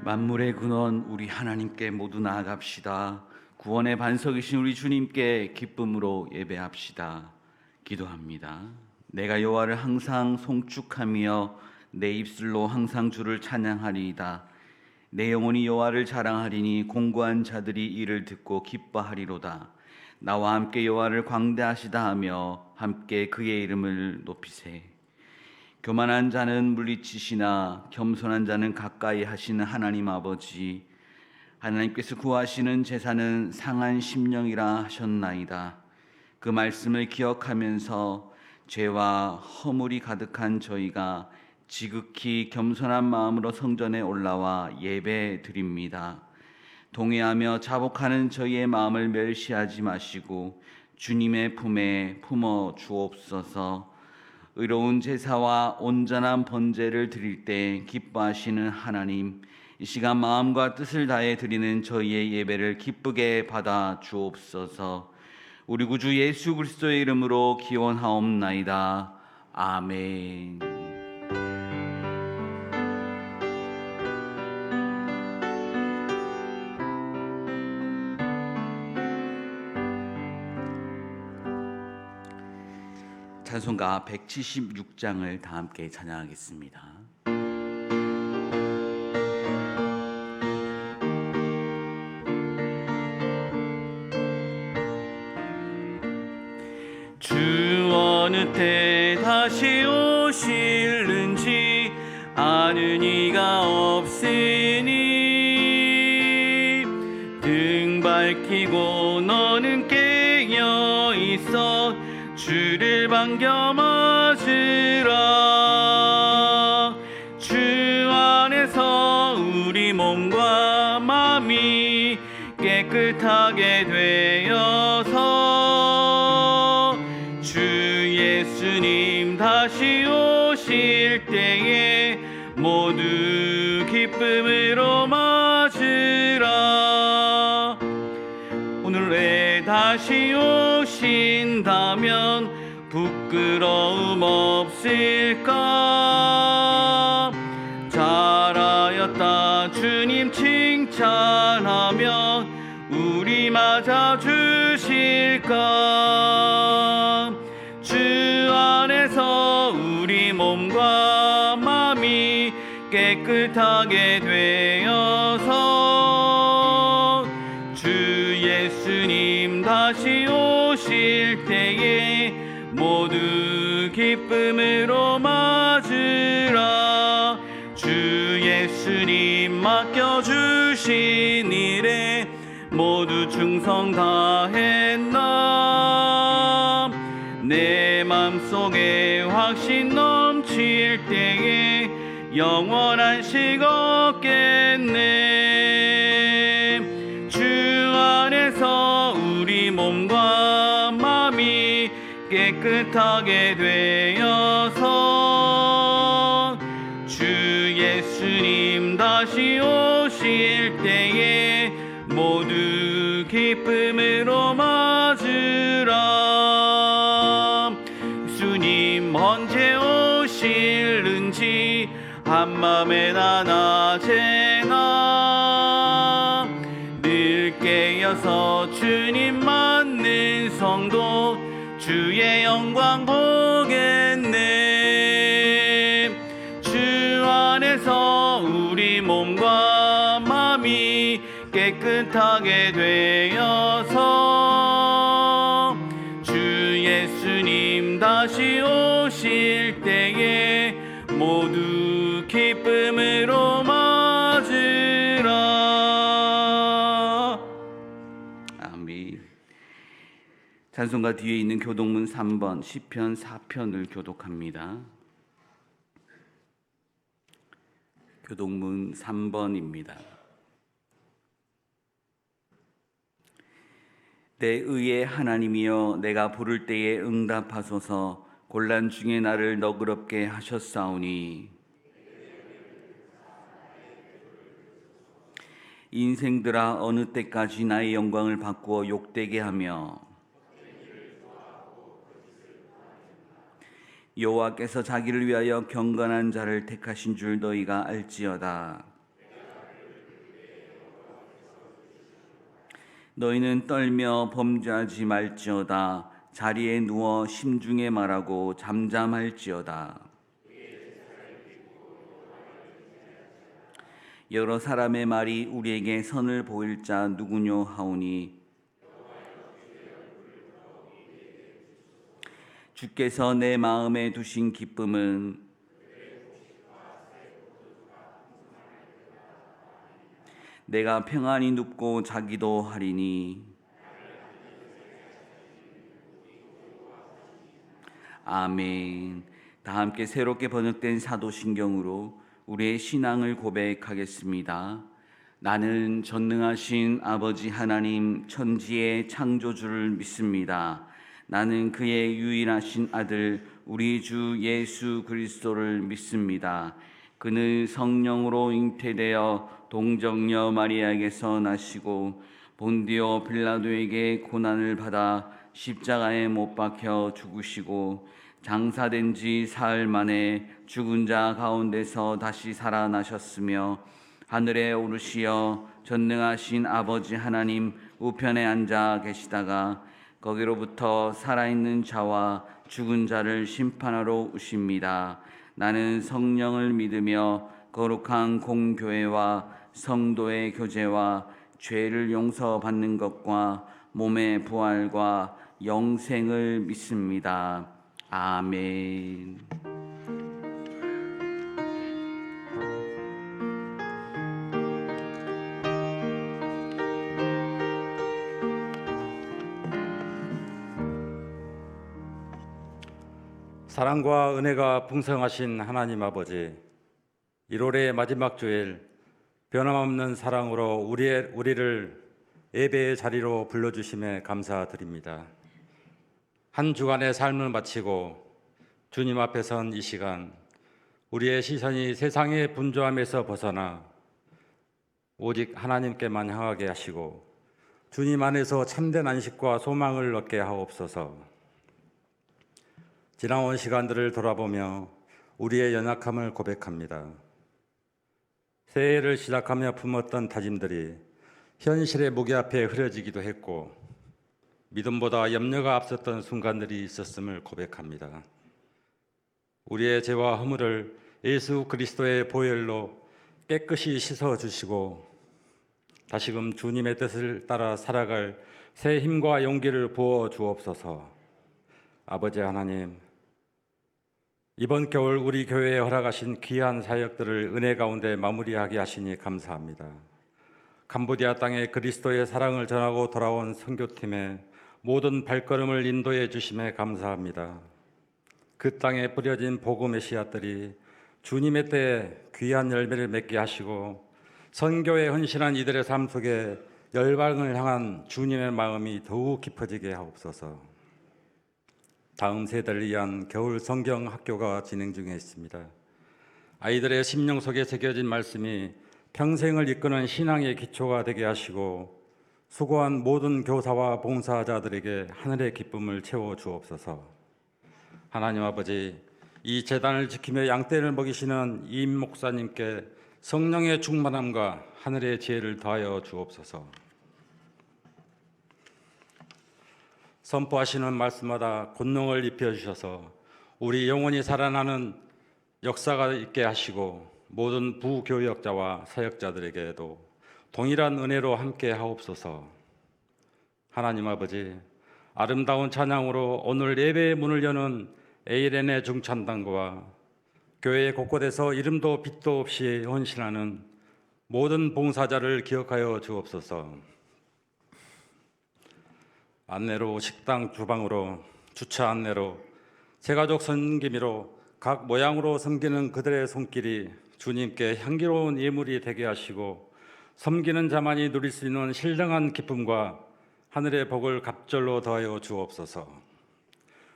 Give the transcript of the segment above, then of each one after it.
만물의 근원 우리 하나님께 모두 나아갑시다. 구원의 반석이신 우리 주님께 기쁨으로 예배합시다. 기도합니다. 내가 여호와를 항상 송축하며 내 입술로 항상 주를 찬양하리이다. 내 영혼이 여호와를 자랑하리니 공고한 자들이 이를 듣고 기뻐하리로다. 나와 함께 여호와를 광대하시다 하며 함께 그의 이름을 높이세. 교만한 자는 물리치시나 겸손한 자는 가까이 하시는 하나님 아버지, 하나님께서 구하시는 제사는 상한 심령이라 하셨나이다. 그 말씀을 기억하면서 죄와 허물이 가득한 저희가 지극히 겸손한 마음으로 성전에 올라와 예배 드립니다. 동의하며 자복하는 저희의 마음을 멸시하지 마시고 주님의 품에 품어 주옵소서. 의로운 제사와 온전한 번제를 드릴 때 기뻐하시는 하나님, 이 시간 마음과 뜻을 다해 드리는 저희의 예배를 기쁘게 받아 주옵소서. 우리 구주 예수 그리스도의 이름으로 기원하옵나이다. 아멘. 찬송가 176장을 다 함께 찬양하겠습니다. 주 어느 때 다시 오실는지 아는 이가 없으니 등 밝히고 너는 깨어 있어 주를 반겨 맞으라. 주 안에서 우리 몸과 마음이 깨끗하게 되어서 주 예수님 다시 오실 때에 모두 기쁨으로 맞으라. 오늘 왜 다시 오신다면 부끄러움 없을까? 잘하였다 주님 칭찬하며 우리 맞아 주실까? 주 안에서 우리 몸과 마음이 깨끗하게 되어서 주 예수님 다시 오실 때에 모두 기쁨으로 맞으라. 주 예수님 맡겨주신 일에 모두 충성 다했나? 내 맘속에 확신 넘칠 때에 영원한 식 없겠네. 주 안에서 우리 몸과 마음이 깨끗하게 되어서 주 예수님 다시 오실 때에 모두 기쁨으로 맞으라. 주님 언제 오실는지 한마음에나 낮에나 늘 깨어서 주님 맞는 성도 주의 영광 보겠네. 주 안에서 우리 몸과 마음이 깨끗하게 되어서 주 예수님 다시 오실 때에 모두 기쁨으로 맞으라. 아멘. 찬송가 뒤에 있는 교독문 3번 시편 4편을 교독합니다. 교독문 3번입니다. 내 의의 하나님이여 내가 부를 때에 응답하소서. 곤란 중에 나를 너그럽게 하셨사오니 인생들아 어느 때까지 나의 영광을 바꾸어 욕되게 하며 여호와께서 자기를 위하여 경건한 자를 택하신 줄 너희가 알지어다. 너희는 떨며 범죄하지 말지어다. 자리에 누워 심중에 말하고 잠잠할지어다. 여러 사람의 말이 우리에게 선을 보일 자 누구뇨 하오니 주께서 내 마음에 두신 기쁨은 내가 평안히 눕고 자기도 하리니. 아멘. 다 함께 새롭게 번역된 사도신경으로 우리의 신앙을 고백하겠습니다. 나는 전능하신 아버지 하나님 천지의 창조주를 믿습니다. 나는 그의 유일하신 아들 우리 주 예수 그리스도를 믿습니다. 그는 성령으로 잉태되어 동정녀 마리아에게서 나시고 본디오 빌라도에게 고난을 받아 십자가에 못 박혀 죽으시고 장사된 지 사흘 만에 죽은 자 가운데서 다시 살아나셨으며 하늘에 오르시어 전능하신 아버지 하나님 우편에 앉아 계시다가 거기로부터 살아있는 자와 죽은 자를 심판하러 오십니다. 나는 성령을 믿으며 거룩한 공교회와 성도의 교제와 죄를 용서받는 것과 몸의 부활과 영생을 믿습니다. 아멘. 사랑과 은혜가 풍성하신 하나님 아버지, 1월의 마지막 주일 변함없는 사랑으로 우리를 예배의 자리로 불러주심에 감사드립니다. 한 주간의 삶을 마치고 주님 앞에 선 이 시간, 우리의 시선이 세상의 분주함에서 벗어나 오직 하나님께만 향하게 하시고 주님 안에서 참된 안식과 소망을 얻게 하옵소서. 지나온 시간들을 돌아보며 우리의 연약함을 고백합니다. 새해를 시작하며 품었던 다짐들이 현실의 무게 앞에 흐려지기도 했고 믿음보다 염려가 앞섰던 순간들이 있었음을 고백합니다. 우리의 죄와 허물을 예수 그리스도의 보혈로 깨끗이 씻어주시고 다시금 주님의 뜻을 따라 살아갈 새 힘과 용기를 부어 주옵소서. 아버지 하나님, 이번 겨울 우리 교회에 허락하신 귀한 사역들을 은혜 가운데 마무리하게 하시니 감사합니다. 캄보디아 땅에 그리스도의 사랑을 전하고 돌아온 선교팀의 모든 발걸음을 인도해 주심에 감사합니다. 그 땅에 뿌려진 복음의 씨앗들이 주님의 때에 귀한 열매를 맺게 하시고 선교에 헌신한 이들의 삶 속에 열방을 향한 주님의 마음이 더욱 깊어지게 하옵소서. 다음 세대를 위한 겨울 성경 학교가 진행 중에 있습니다. 아이들의 심령 속에 새겨진 말씀이 평생을 이끄는 신앙의 기초가 되게 하시고 수고한 모든 교사와 봉사자들에게 하늘의 기쁨을 채워 주옵소서. 하나님 아버지, 이 재단을 지키며 양떼를 먹이시는 임 목사님께 성령의 충만함과 하늘의 지혜를 더하여 주옵소서. 선포하시는 말씀마다 권능을 입혀주셔서 우리 영혼이 살아나는 역사가 있게 하시고 모든 부교역자와 사역자들에게도 동일한 은혜로 함께 하옵소서. 하나님 아버지, 아름다운 찬양으로 오늘 예배의 문을 여는 에이렌의 중찬단과 교회 곳곳에서 이름도 빛도 없이 헌신하는 모든 봉사자를 기억하여 주옵소서. 안내로 식당 주방으로 주차 안내로 새가족 섬김이로 각 모양으로 섬기는 그들의 손길이 주님께 향기로운 예물이 되게 하시고 섬기는 자만이 누릴 수 있는 신령한 기쁨과 하늘의 복을 갑절로 더하여 주옵소서.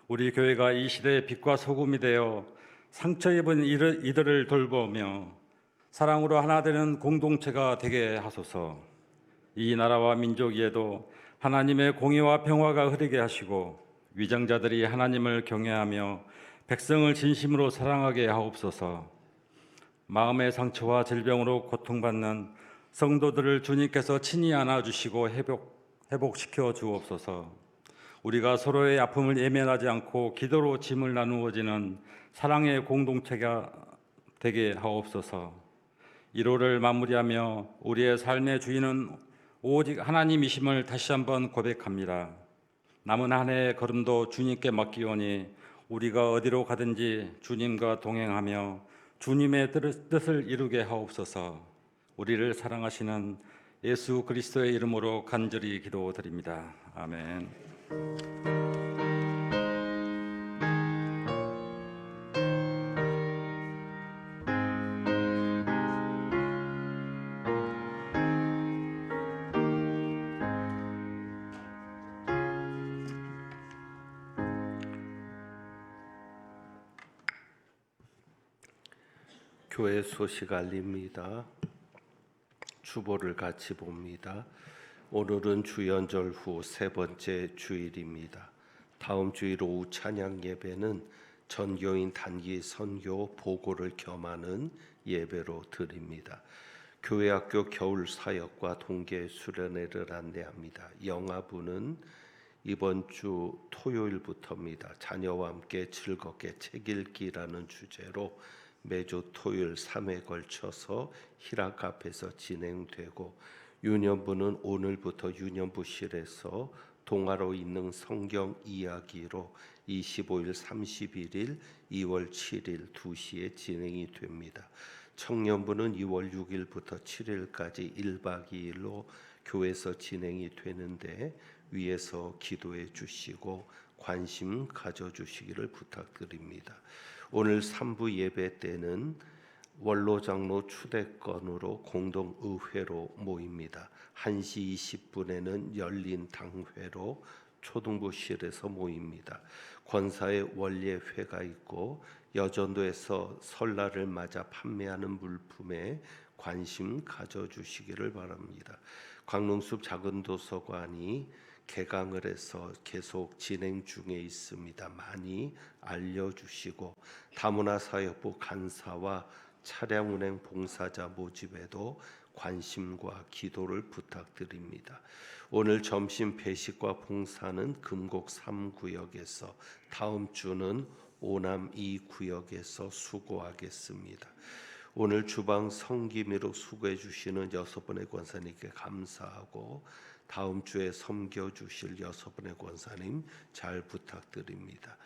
우리 교회가 이 시대의 빛과 소금이 되어 상처 입은 이들을 돌보며 사랑으로 하나 되는 공동체가 되게 하소서. 이 나라와 민족 위에도 하나님의 공의와 평화가 흐르게 하시고 위정자들이 하나님을 경외하며 백성을 진심으로 사랑하게 하옵소서. 마음의 상처와 질병으로 고통받는 성도들을 주님께서 친히 안아주시고 회복시켜 주옵소서. 우리가 서로의 아픔을 예면하지 않고 기도로 짐을 나누어지는 사랑의 공동체가 되게 하옵소서. 1호를 마무리하며 우리의 삶의 주인은 오직 하나님이심을 다시 한번 고백합니다. 남은 한 해의 걸음도 주님께 맡기오니 우리가 어디로 가든지 주님과 동행하며 주님의 뜻을 이루게 하옵소서. 우리를 사랑하시는 예수 그리스도의 이름으로 간절히 기도드립니다. 아멘. 교회 소식 알립니다. 주보를 같이 봅니다. 오늘은 주연절 후 세 번째 주일입니다. 다음 주일 오후 찬양 예배는 전교인 단기 선교 보고를 겸하는 예배로 드립니다. 교회학교 겨울 사역과 동계 수련회를 안내합니다. 영아부는 이번 주 토요일부터입니다. 자녀와 함께 즐겁게 책 읽기라는 주제로 매주 토요일 3회 걸쳐서 희락 앞에서 진행되고, 유년부는 오늘부터 유년부실에서 동화로 있는 성경 이야기로 25일, 31일, 2월 7일 2시에 진행이 됩니다. 청년부는 2월 6일부터 7일까지 1박 2일로 교회에서 진행이 되는데 위에서 기도해 주시고 관심 가져주시기를 부탁드립니다. 오늘 3부 예배 때는 원로 장로 추대권으로 공동의회로 모입니다. 1시 20분에는 열린 당회로 초등부실에서 모입니다. 권사의 원례회가 있고 여전도에서 설날을 맞아 판매하는 물품에 관심 가져주시기를 바랍니다. 광릉숲 작은 도서관이 개강을 해서 계속 진행 중에 있습니다. 많이 알려주시고 다문화사역부 간사와 차량운행 봉사자 모집에도 관심과 기도를 부탁드립니다. 오늘 점심 배식과 봉사는 금곡 3구역에서, 다음 주는 오남 2구역에서 수고하겠습니다. 오늘 주방 성기미로 수고해 주시는 6분의 권사님께 감사하고 다음 주에 섬겨주실 6분의 권사님 잘 부탁드립니다.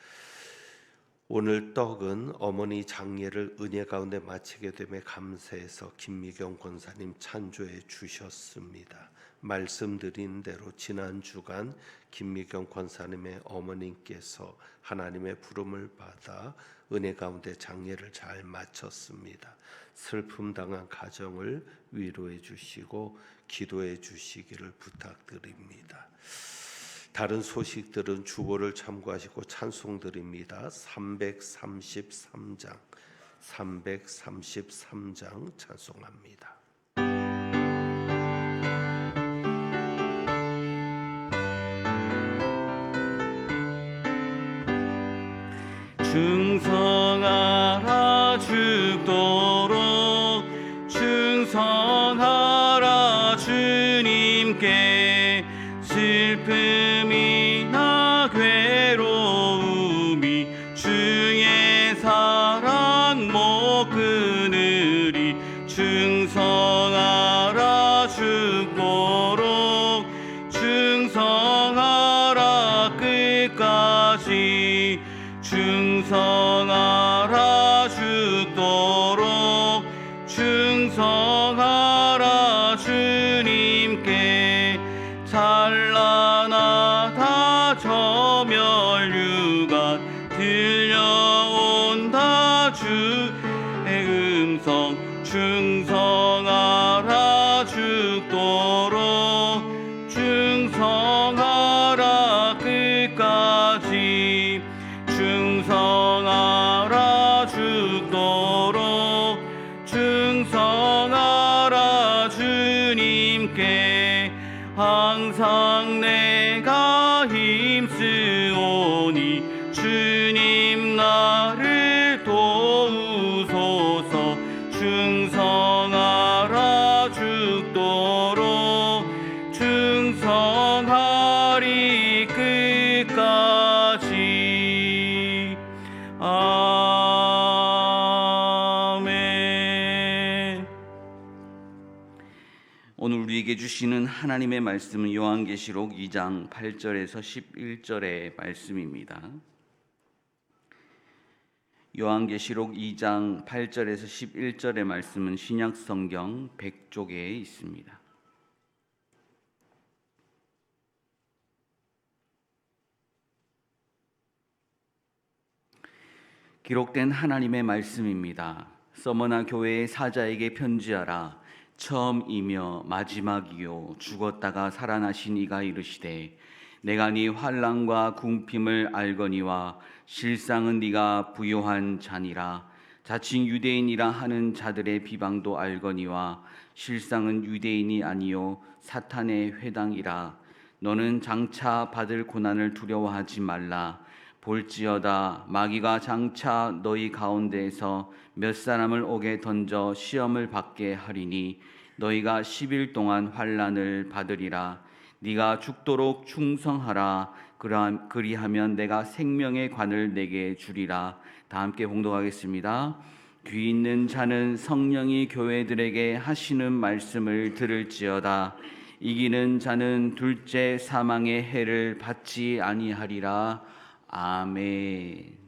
오늘 떡은 어머니 장례를 은혜 가운데 마치게 됨에 감사해서 김미경 권사님 찬조해 주셨습니다. 말씀드린 대로 지난 주간 김미경 권사님의 어머님께서 하나님의 부름을 받아 은혜 가운데 장례를 잘 마쳤습니다. 슬픔 당한 가정을 위로해 주시고 기도해 주시기를 부탁드립니다. 다른 소식들은 주보를 참고하시고 찬송드립니다. 333장 찬송합니다. 충성하라 죽도록 충성하라 주님께 슬픔이나 괴로움이 주의 사랑 못 끊으리 충성하라 죽도록 충성하라 끝까지 충성하라 죽도록 충성하라 주님께 찬란하다 저멸류관 들려온다 주의 음성 충성하라 죽도록 충성하라 끝까지 충성하라 죽도록 충성하라 주님께 항상 내가 힘쓰오니 주님 나를 도우소서 충성하라 죽도록 충성하라 아멘. 오늘 우리에게 주시는 하나님의 말씀은 요한계시록 2장 8절에서 11절의 말씀입니다. 요한계시록 2장 8절에서 11절의 말씀은 신약성경 100쪽에 있습니다. 기록된 하나님의 말씀입니다. 서머나 교회의 사자에게 편지하라. 처음이며 마지막이요 죽었다가 살아나신 이가 이르시되 내가 네 환난과 궁핍을 알거니와 실상은 네가 부요한 자니라. 자칭 유대인이라 하는 자들의 비방도 알거니와 실상은 유대인이 아니요 사탄의 회당이라. 너는 장차 받을 고난을 두려워하지 말라. 볼지어다 마귀가 장차 너희 가운데에서 몇 사람을 옥에 던져 시험을 받게 하리니 너희가 10일 동안 환난을 받으리라. 네가 죽도록 충성하라. 그리하면 내가 생명의 관을 내게 주리라. 다 함께 봉독하겠습니다. 귀 있는 자는 성령이 교회들에게 하시는 말씀을 들을지어다. 이기는 자는 둘째 사망의 해를 받지 아니하리라. 아멘.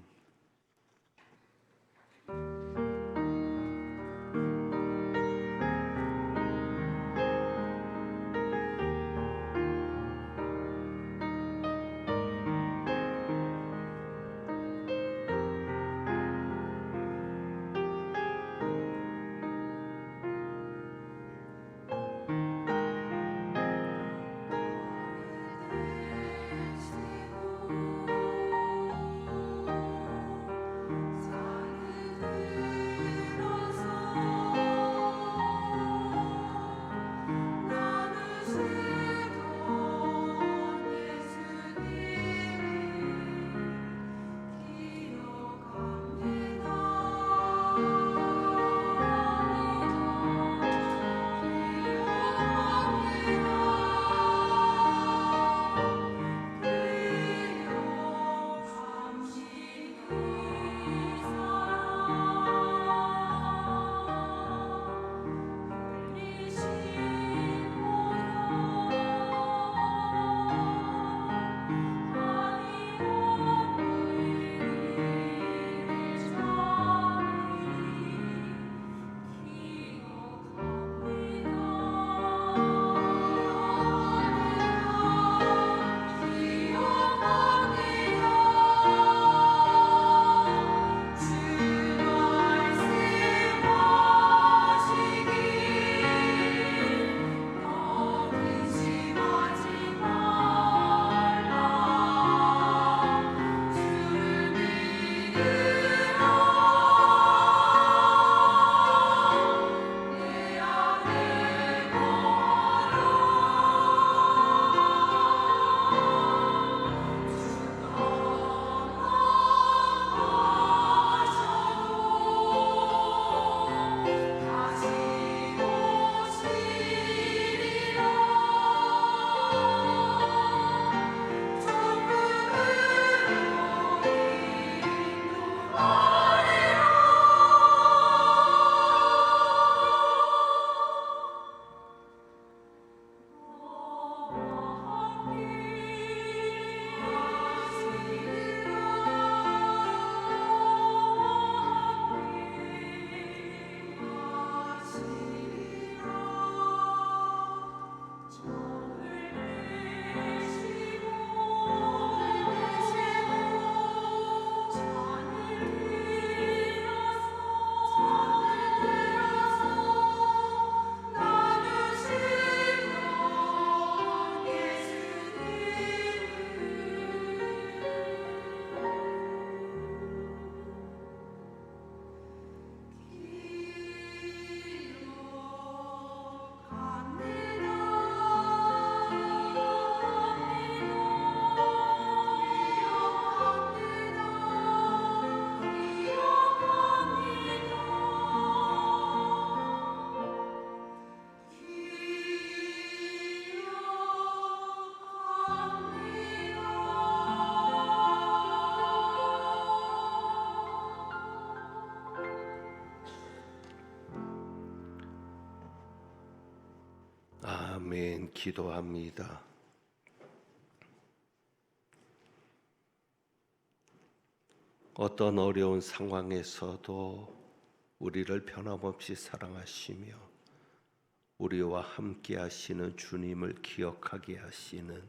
기도합니다. 어떤 어려운 상황에서도 우리를 변함없이 사랑하시며 우리와 함께 하시는 주님을 기억하게 하시는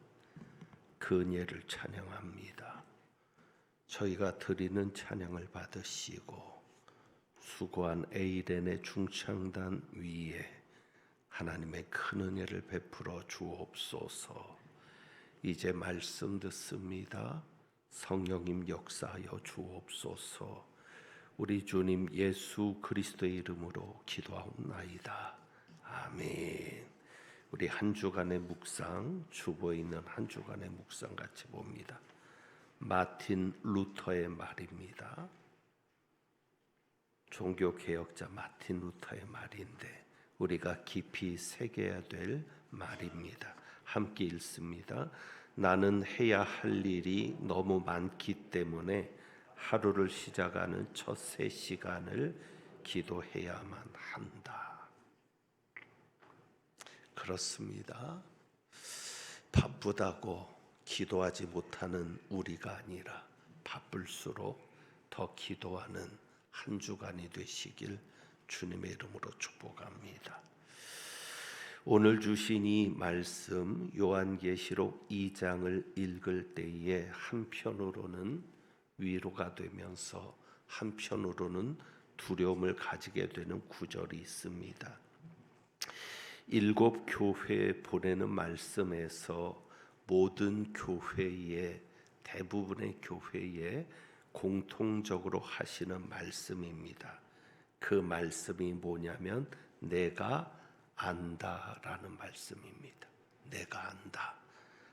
그 은혜를 찬양합니다. 저희가 드리는 찬양을 받으시고 수고한 에이렌의 중창단 위에 하나님의 큰 은혜를 베풀어 주옵소서. 이제 말씀 듣습니다. 성령님 역사하여 주옵소서. 우리 주님 예수 그리스도의 이름으로 기도하옵나이다. 아멘. 우리 한 주간의 묵상, 주보에 있는 한 주간의 묵상 같이 봅니다. 마틴 루터의 말입니다. 종교개혁자 마틴 루터의 말인데 우리가 깊이 새겨야 될 말입니다. 함께 읽습니다. 나는 해야 할 일이 너무 많기 때문에 하루를 시작하는 첫 3시간을 기도해야만 한다. 그렇습니다. 바쁘다고 기도하지 못하는 우리가 아니라 바쁠수록 더 기도하는 한 주간이 되시길 주님의 이름으로 축복합니다. 오늘 주신 이 말씀 요한계시록 2장을 읽을 때에 한편으로는 위로가 되면서 한편으로는 두려움을 가지게 되는 구절이 있습니다. 7 교회에 보내는 말씀에서 모든 교회에 대부분의 교회에 공통적으로 하시는 말씀입니다. 그 말씀이 뭐냐면 내가 안다라는 말씀입니다. 내가 안다.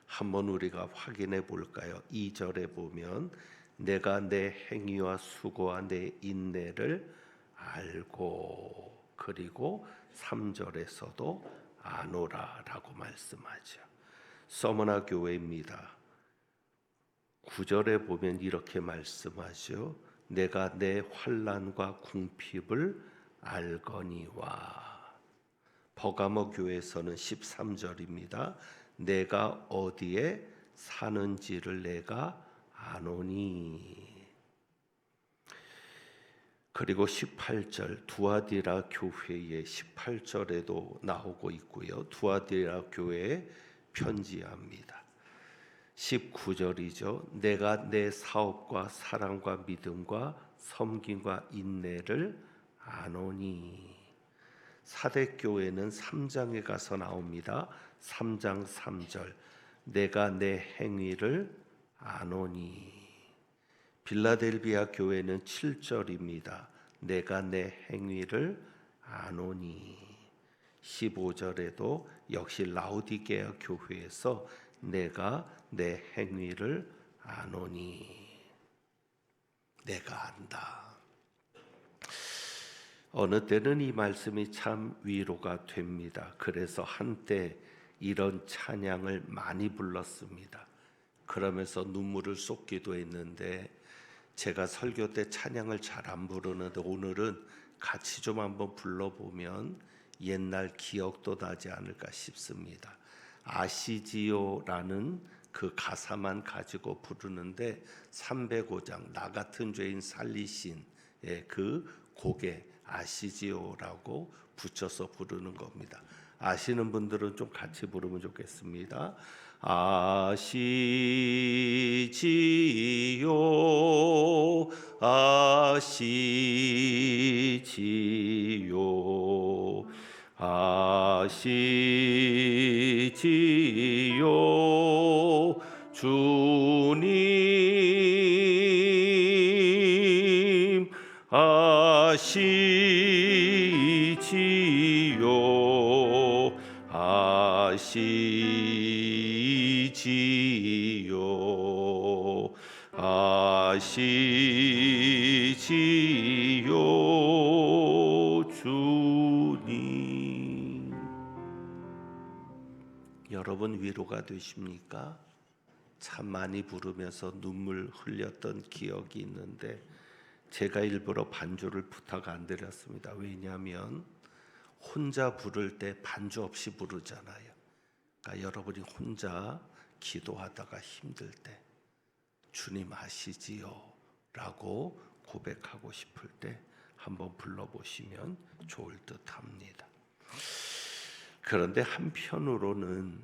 한번 우리가 확인해 볼까요? 2절에 보면 내가 내 행위와 수고와 내 인내를 알고, 그리고 3절에서도 아노라라고 말씀하죠. 서머나 교회입니다. 9절에 보면 이렇게 말씀하죠. 내가 내 환난과 궁핍을 알거니와. 버가모 교회에서는 13절입니다. 내가 어디에 사는지를 내가 아노니. 그리고 18절 두아디라 교회의 18절에도 나오고 있고요. 두아디라 교회에 편지합니다. 19절이죠. 내가 내 사업과 사랑과 믿음과 섬김과 인내를 아노니. 사대교회는 3장에 가서 나옵니다. 3장 3절 내가 내 행위를 아노니. 빌라델비아 교회는 7절입니다. 내가 내 행위를 아노니. 15절에도 역시 라우디게아 교회에서 내가 내 행위를 아노니. 내가 안다. 어느 때는 이 말씀이 참 위로가 됩니다. 그래서 한때 이런 찬양을 많이 불렀습니다. 그러면서 눈물을 쏟기도 했는데 제가 설교 때 찬양을 잘 안 부르는데 오늘은 같이 좀 한번 불러보면 옛날 기억도 나지 않을까 싶습니다. 아시지요라는 그 가사만 가지고 부르는데 305장 나 같은 죄인 살리신 그 곡에 아시지요라고 붙여서 부르는 겁니다. 아시는 분들은 좀 같이 부르면 좋겠습니다. 아시지요 아시지요 아시지요 주님 아시지요 아시지요 아시지요 주님. 여러분 위로가 되십니까? 참 많이 부르면서 눈물 흘렸던 기억이 있는데 제가 일부러 반주를 부탁 안 드렸습니다. 왜냐하면 혼자 부를 때 반주 없이 부르잖아요. 그러니까 여러분이 혼자 기도하다가 힘들 때 주님 아시지요? 라고 고백하고 싶을 때 한번 불러보시면 좋을 듯합니다. 그런데 한편으로는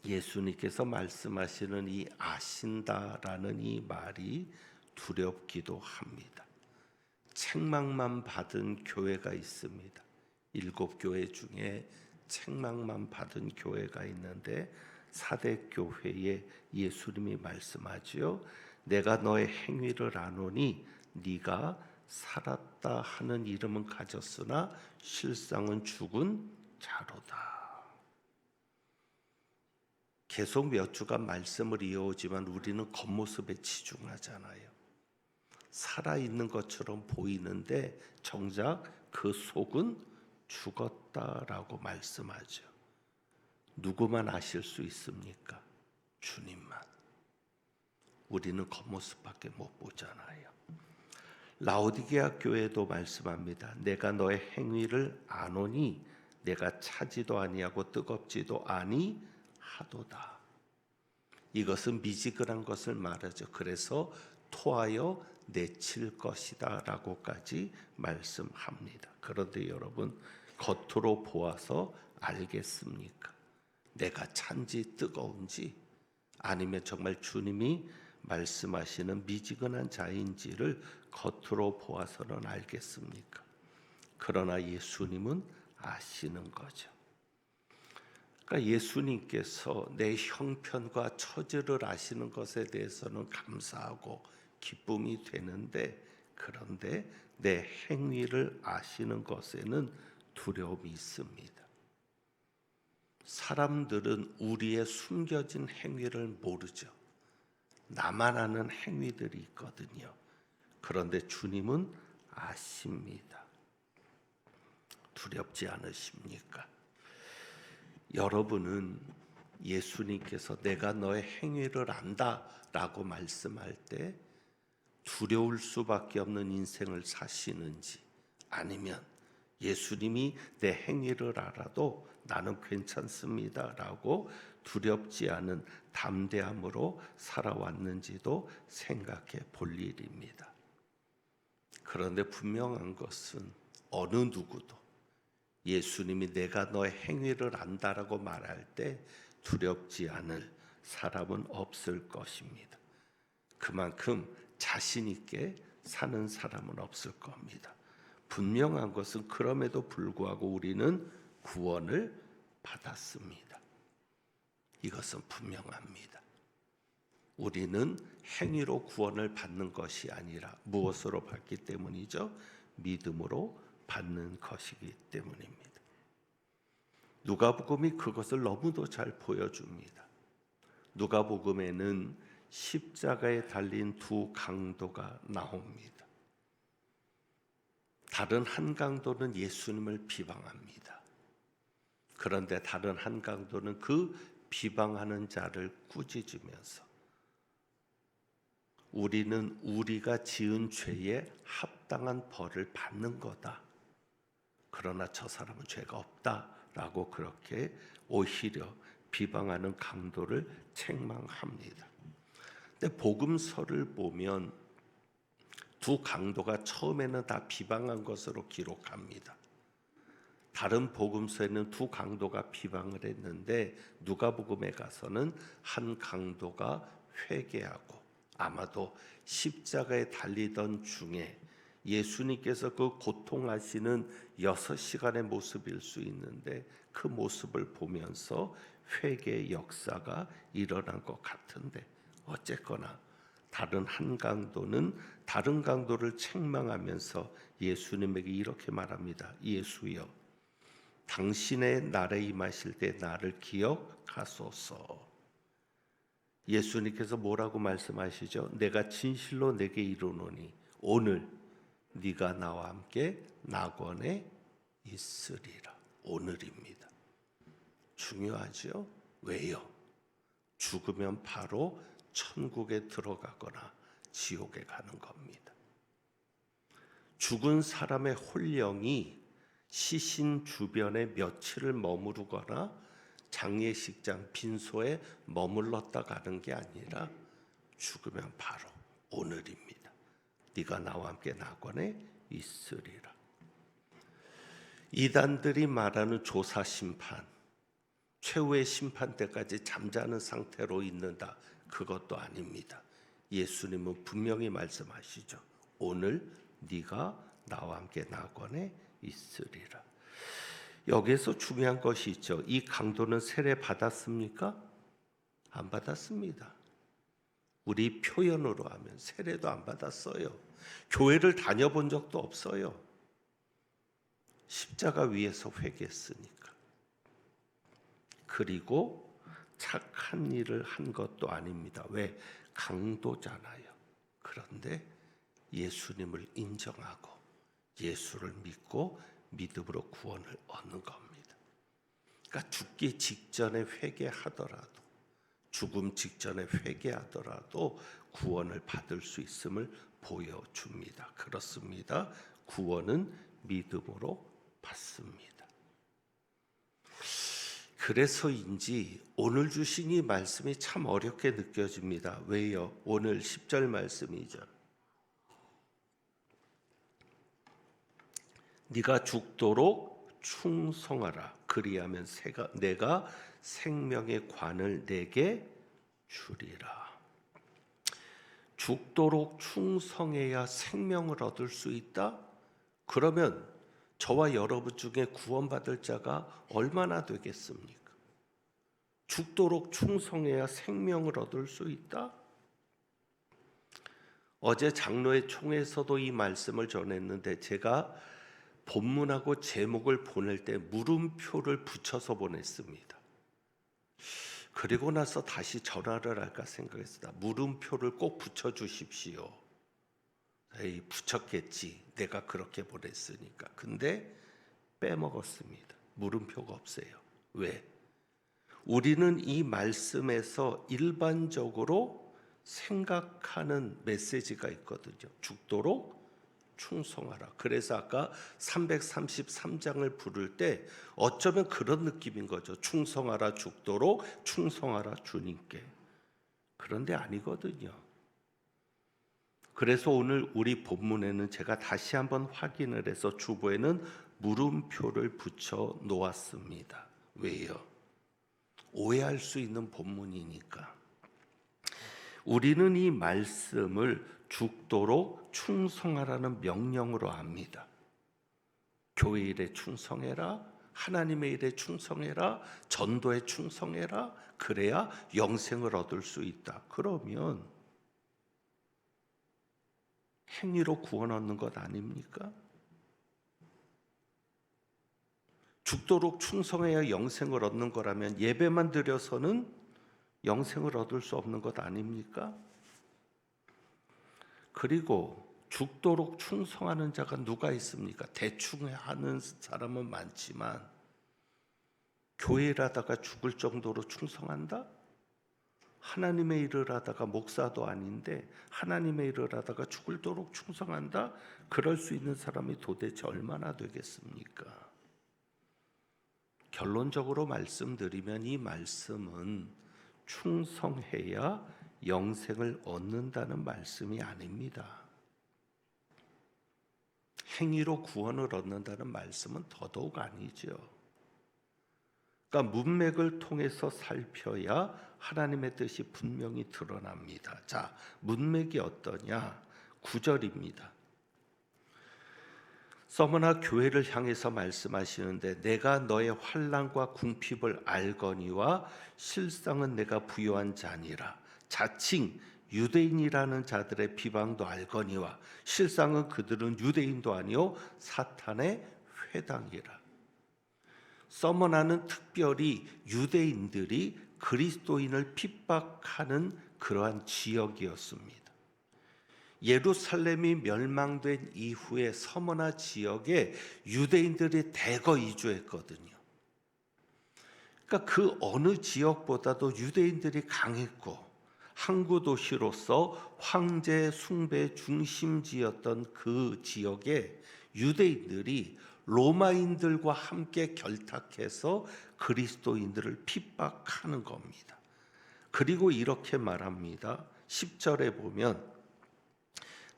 예수님께서 말씀하시는 이 아신다라는 이 말이 두렵기도 합니다. 책망만 받은 교회가 있습니다. 7교회 중에 책망만 받은 교회가 있는데 사대교회에 예수님이 말씀하지요. 내가 너의 행위를 아노니 네가 살았다 하는 이름은 가졌으나 실상은 죽은 자로다. 계속 몇 주간 말씀을 이어오지만 우리는 겉모습에 치중하잖아요. 살아있는 것처럼 보이는데 정작 그 속은 죽었다라고 말씀하죠. 누구만 아실 수 있습니까? 주님만. 우리는 겉모습밖에 못 보잖아요. 라오디게아 교회도 말씀합니다. 내가 너의 행위를 아노니 내가 차지도 아니하고 뜨겁지도 아니하도다. 이것은 미지근한 것을 말하죠. 그래서 토하여 내칠 것이다 라고까지 말씀합니다. 그런데 여러분, 겉으로 보아서 알겠습니까? 내가 찬지 뜨거운지, 아니면 정말 주님이 말씀하시는 미지근한 자인지를 겉으로 보아서는 알겠습니까? 그러나 예수님은 아시는 거죠. 그러니까 예수님께서 내 형편과 처지를 아시는 것에 대해서는 감사하고 기쁨이 되는데, 그런데 내 행위를 아시는 것에는 두려움이 있습니다. 사람들은 우리의 숨겨진 행위를 모르죠. 나만 아는 행위들이 있거든요. 그런데 주님은 아십니다. 두렵지 않으십니까? 여러분은 예수님께서 내가 너의 행위를 안다 라고 말씀할 때 두려울 수밖에 없는 인생을 사시는지, 아니면 예수님이 내 행위를 알아도 나는 괜찮습니다 라고 두렵지 않은 담대함으로 살아왔는지도 생각해 볼 일입니다. 그런데 분명한 것은 어느 누구도 예수님이 내가 너의 행위를 안다라고 말할 때 두렵지 않을 사람은 없을 것입니다. 그만큼 자신 있게 사는 사람은 없을 겁니다. 분명한 것은 그럼에도 불구하고 우리는 구원을 받았습니다. 이것은 분명합니다. 우리는 행위로 구원을 받는 것이 아니라 무엇으로 받기 때문이죠? 믿음으로 받는 것이기 때문입니다. 누가복음이 그것을 너무도 잘 보여줍니다. 누가복음에는 십자가에 달린 두 강도가 나옵니다. 다른 한 강도는 예수님을 비방합니다. 그런데 다른 한 강도는 그 비방하는 자를 꾸짖으면서 우리는 우리가 지은 죄에 합당한 벌을 받는 거다. 그러나 저 사람은 죄가 없다라고 그렇게 오히려 비방하는 강도를 책망합니다. 근데 복음서를 보면 두 강도가 처음에는 다 비방한 것으로 기록합니다. 다른 복음서에는 두 강도가 비방을 했는데 누가복음에 가서는 한 강도가 회개하고, 아마도 십자가에 달리던 중에 예수님께서 그 고통하시는 6시간의 모습일 수 있는데 그 모습을 보면서 회개의 역사가 일어난 것 같은데, 어쨌거나 다른 한 강도는 다른 강도를 책망하면서 예수님에게 이렇게 말합니다. 예수여, 당신의 날에 임하실 때 나를 기억하소서. 예수님께서 뭐라고 말씀하시죠? 내가 진실로 내게 이르노니 오늘 네가 나와 함께 낙원에 있으리라. 오늘입니다. 중요하죠? 왜요? 죽으면 바로 천국에 들어가거나 지옥에 가는 겁니다. 죽은 사람의 혼령이 시신 주변에 며칠을 머무르거나 장례식장 빈소에 머물렀다 가는 게 아니라 죽으면 바로 오늘입니다. 네가 나와 함께 낙원에 있으리라. 이단들이 말하는 조사 심판, 최후의 심판 때까지 잠자는 상태로 있는다, 그것도 아닙니다. 예수님은 분명히 말씀하시죠. 오늘 네가 나와 함께 낙원에 있으리라. 여기에서 중요한 것이 있죠. 이 강도는 세례 받았습니까? 안 받았습니다. 우리 표현으로 하면 세례도 안 받았어요. 교회를 다녀본 적도 없어요. 십자가 위에서 회개했으니까. 그리고 착한 일을 한 것도 아닙니다. 왜? 강도잖아요. 그런데 예수님을 인정하고 예수를 믿고 믿음으로 구원을 얻는 겁니다. 그러니까 죽기 직전에 회개하더라도, 죽음 직전에 회개하더라도 구원을 받을 수 있음을 보여줍니다. 그렇습니다. 구원은 믿음으로 받습니다. 그래서인지 오늘 주신 이 말씀이 참 어렵게 느껴집니다. 왜요? 오늘 10절 말씀이죠. 네가 죽도록 충성하라. 그리하면 내가 생명의 관을 내게 주리라. 죽도록 충성해야 생명을 얻을 수 있다? 그러면 저와 여러분 중에 구원받을 자가 얼마나 되겠습니까? 죽도록 충성해야 생명을 얻을 수 있다? 어제 장로의 총회에서도 이 말씀을 전했는데 제가 본문하고 제목을 보낼 때 물음표를 붙여서 보냈습니다. 그리고 나서 다시 전화를 할까 생각했습니다. 물음표를 꼭 붙여주십시오. 에이, 붙였겠지. 내가 그렇게 보냈으니까. 근데 빼먹었습니다. 물음표가 없어요. 왜? 우리는 이 말씀에서 일반적으로 생각하는 메시지가 있거든요. 죽도록 충성하라. 그래서 아까 333장을 부를 때 어쩌면 그런 느낌인 거죠. 충성하라 죽도록, 충성하라 주님께. 그런데 아니거든요. 그래서 오늘 우리 본문에는 제가 다시 한번 확인을 해서 주보에는 물음표를 붙여 놓았습니다. 왜요? 오해할 수 있는 본문이니까. 우리는 이 말씀을 죽도록 충성하라는 명령으로 압니다. 교회 일에 충성해라, 하나님의 일에 충성해라, 전도에 충성해라. 그래야 영생을 얻을 수 있다. 그러면 행위로 구원 얻는 것 아닙니까? 죽도록 충성해야 영생을 얻는 거라면 예배만 드려서는 영생을 얻을 수 없는 것 아닙니까? 그리고 죽도록 충성하는 자가 누가 있습니까? 대충 하는 사람은 많지만 교회를 하다가 죽을 정도로 충성한다? 하나님의 일을 하다가 목사도 아닌데 하나님의 일을 하다가 죽을도록 충성한다? 그럴 수 있는 사람이 도대체 얼마나 되겠습니까? 결론적으로 말씀드리면 이 말씀은 충성해야 영생을 얻는다는 말씀이 아닙니다. 행위로 구원을 얻는다는 말씀은 더더욱 아니죠. 그러니까 문맥을 통해서 살펴야 하나님의 뜻이 분명히 드러납니다. 자, 문맥이 어떠냐? 9절입니다. 서머나 교회를 향해서 말씀하시는데 내가 너의 환난과 궁핍을 알거니와 실상은 내가 부요한 자니라. 자칭 유대인이라는 자들의 비방도 알거니와 실상은 그들은 유대인도 아니요 사탄의 회당이라. 서머나는 특별히 유대인들이 그리스도인을 핍박하는 그러한 지역이었습니다. 예루살렘이 멸망된 이후에 서머나 지역에 유대인들이 대거 이주했거든요. 그러니까 그 어느 지역보다도 유대인들이 강했고 항구 도시로서 황제 숭배 중심지였던 그 지역에 유대인들이 로마인들과 함께 결탁해서 그리스도인들을 핍박하는 겁니다. 그리고 이렇게 말합니다. 10절에 보면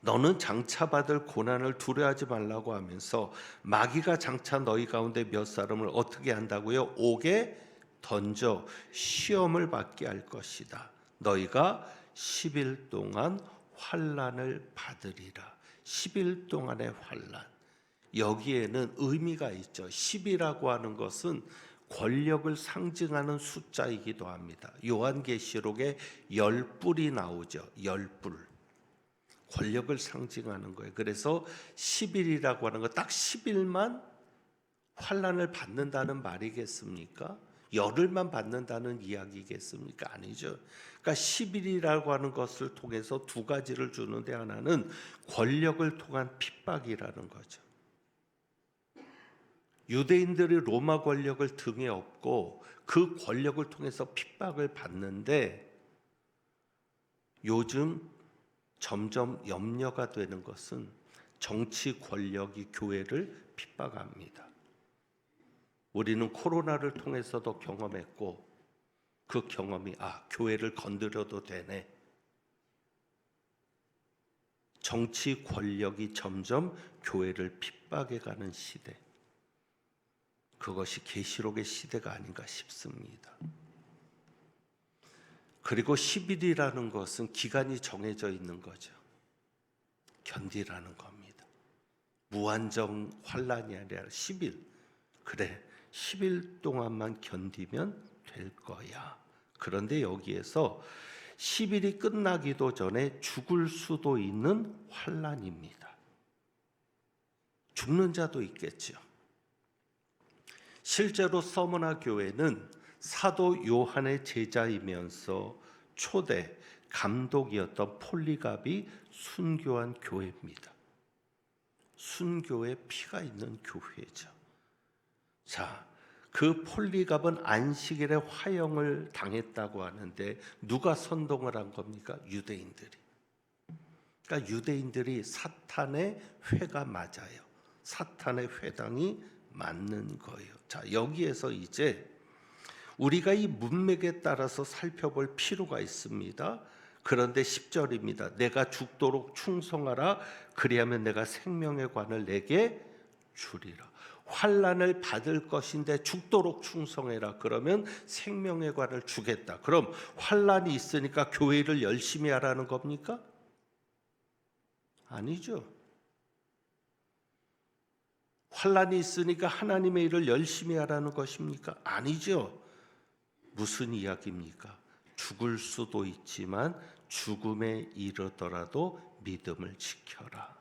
너는 장차받을 고난을 두려워하지 말라고 하면서 마귀가 장차 너희 가운데 몇 사람을 어떻게 한다고요? 옥에 던져 시험을 받게 할 것이다. 너희가 10일 동안 환난을 받으리라. 10일 동안의 환난. 여기에는 의미가 있죠. 10이라고 하는 것은 권력을 상징하는 숫자이기도 합니다. 요한계시록에 10뿔이 나오죠. 10뿔. 권력을 상징하는 거예요. 그래서 10일이라고 하는 거 딱 10일만 환난을 받는다는 말이겠습니까? 열흘만 받는다는 이야기겠습니까? 아니죠. 그러니까 10일이라고 하는 것을 통해서 두 가지를 주는데 하나는 권력을 통한 핍박이라는 거죠. 유대인들이 로마 권력을 등에 업고 그 권력을 통해서 핍박을 받는데 요즘 점점 염려가 되는 것은 정치 권력이 교회를 핍박합니다. 우리는 코로나를 통해서도 경험했고 그 경험이 교회를 건드려도 되네. 정치 권력이 점점 교회를 핍박해가는 시대. 그것이 계시록의 시대가 아닌가 싶습니다. 그리고 10일이라는 것은 기간이 정해져 있는 거죠. 견디라는 겁니다. 무한정 환란이 아니라 10일. 그래, 10일 동안만 견디면 될 거야. 그런데 여기에서 10일이 끝나기도 전에 죽을 수도 있는 환란입니다. 죽는 자도 있겠죠. 실제로 서머나 교회는 사도 요한의 제자이면서 초대 감독이었던 폴리갑이 순교한 교회입니다. 순교의 피가 있는 교회죠. 자, 그 폴리갑은 안식일에 화형을 당했다고 하는데 누가 선동을 한 겁니까? 유대인들이. 그러니까 유대인들이 사탄의 회가 맞아요. 사탄의 회당이 맞는 거예요. 자, 여기에서 이제 우리가 이 문맥에 따라서 살펴볼 필요가 있습니다. 그런데 10절입니다. 내가 죽도록 충성하라. 그리하면 내가 생명의 관을 내게 주리라. 환난을 받을 것인데 죽도록 충성해라. 그러면 생명의 관을 주겠다. 그럼 환난이 있으니까 교회를 열심히 하라는 겁니까? 아니죠. 환난이 있으니까 하나님의 일을 열심히 하라는 것입니까? 아니죠. 무슨 이야기입니까? 죽을 수도 있지만 죽음에 이르더라도 믿음을 지켜라.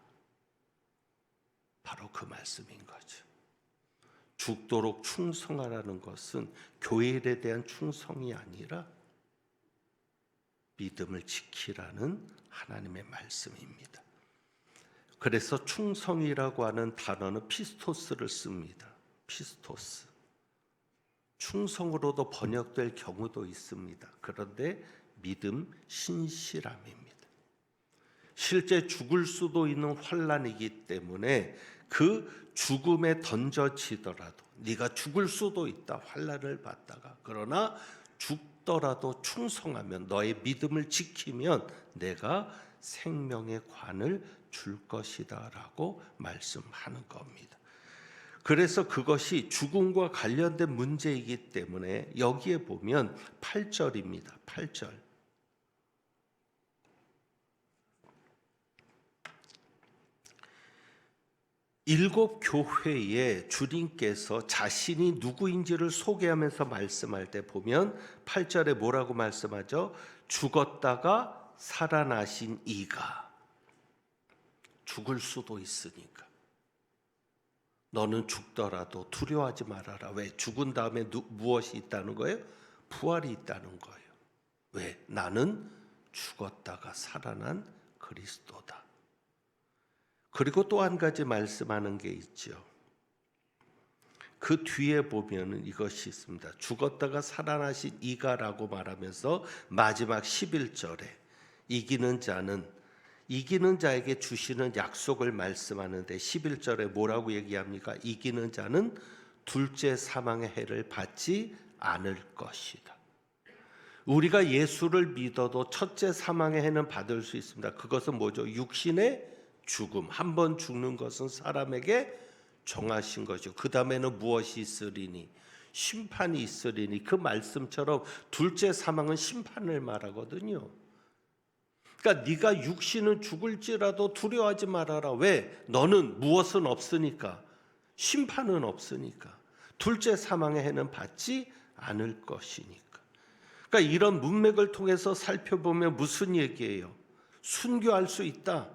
바로 그 말씀인 거죠. 죽도록 충성하라는 것은 교회에 대한 충성이 아니라 믿음을 지키라는 하나님의 말씀입니다. 그래서 충성이라고 하는 단어는 피스토스를 씁니다. 피스토스. 충성으로도 번역될 경우도 있습니다. 그런데 믿음, 신실함입니다. 실제 죽을 수도 있는 환난이기 때문에 그 죽음에 던져지더라도 네가 죽을 수도 있다. 환난을 받다가. 그러나 죽더라도 충성하면 너의 믿음을 지키면 내가 생명의 관을 줄 것이다 라고 말씀하는 겁니다. 그래서 그것이 죽음과 관련된 문제이기 때문에 여기에 보면 8절입니다. 8절. 일곱 교회에 주님께서 자신이 누구인지를 소개하면서 말씀할 때 보면 8절에 뭐라고 말씀하죠? 죽었다가 살아나신 이가. 죽을 수도 있으니까. 너는 죽더라도 두려워하지 말아라. 왜? 죽은 다음에 무엇이 있다는 거예요? 부활이 있다는 거예요. 왜? 나는 죽었다가 살아난 그리스도다. 그리고 또 한 가지 말씀하는 게 있죠. 그 뒤에 보면은 이것이 있습니다. 죽었다가 살아나신 이가라고 말하면서 마지막 11절에 이기는 자는 이기는 자에게 주시는 약속을 말씀하는데 11절에 뭐라고 얘기합니까? 이기는 자는 둘째 사망의 해를 받지 않을 것이다. 우리가 예수를 믿어도 첫째 사망의 해는 받을 수 있습니다. 그것은 뭐죠? 육신의 죽음. 한 번 죽는 것은 사람에게 정하신 것이고 그 다음에는 무엇이 있으리니? 심판이 있으리니. 그 말씀처럼 둘째 사망은 심판을 말하거든요. 그러니까 네가 육신은 죽을지라도 두려워하지 말아라. 왜? 너는 무엇은 없으니까. 심판은 없으니까. 둘째 사망의 해는 받지 않을 것이니까. 그러니까 이런 문맥을 통해서 살펴보면 무슨 얘기예요? 순교할 수 있다.